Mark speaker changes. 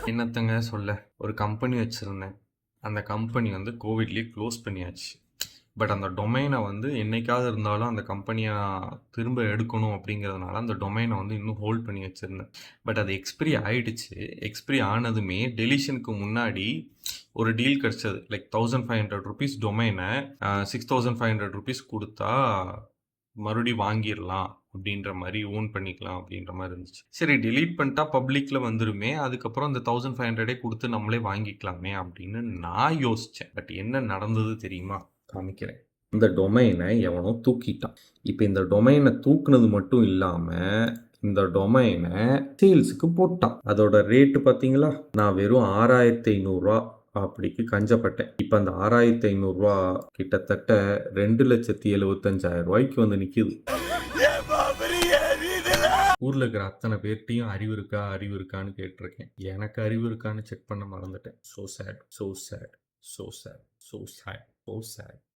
Speaker 1: என்னத்தங்க சொல்ல, ஒரு கம்பெனி வச்சிருந்தேன். அந்த கம்பெனி வந்து கோவிட்லயே க்ளோஸ் பண்ணியாச்சு. பட் அந்த டொமைனை வந்து என்னைக்காவது இருந்தாலும் அந்த கம்பெனியை திரும்ப எடுக்கணும் அப்படிங்கிறதுனால அந்த டொமைனை வந்து இன்னும் ஹோல்ட் பண்ணி வச்சுருந்தேன். பட் அது எக்ஸ்பிரி ஆயிடுச்சு. எக்ஸ்பிரி ஆனதுமே டெலிஷனுக்கு முன்னாடி ஒரு டீல் கிடச்சது. லைக் ₹1500 டொமைனை ₹6500 கொடுத்தா மறுபடியும் வாங்கிடலாம் அப்படின்ற மாதிரி ஓன் பண்ணிக்கலாம் அப்படின்ற மாதிரி இருந்துச்சு. சரி, delete பண்ணிட்டா பப்ளிக்ல வந்துருமே, அதுக்கப்புறம் இந்த 1500 கொடுத்து நம்மளே வாங்கிக்கலாமே அப்படின்னு நான் யோசிச்சேன். பட் என்ன நடந்தது தெரியுமா? காமிக்கிறேன். இந்த டொமைனை எவனோ தூக்கிட்டான். இப்போ இந்த டொமைனை தூக்குனது மட்டும் இல்லாம இந்த டொமைனை சேல்ஸுக்கு போட்டான். அதோட ரேட்டு பார்த்தீங்களா? நான் வெறும் ₹6500 அப்படிக்கு கஞ்சப்பட்டேன். இப்போ அந்த ₹6500 கிட்டத்தட்ட ₹2,75,000 வந்து நிக்குது. ஊர்ல இருக்கிற அத்தனை பேர்ட்டையும் அறிவு இருக்கான்னு கேட்டிருக்கேன். எனக்கு அறிவு இருக்கான்னு செக் பண்ண மறந்துட்டேன். So sad, so sad, so sad, so sad, so sad.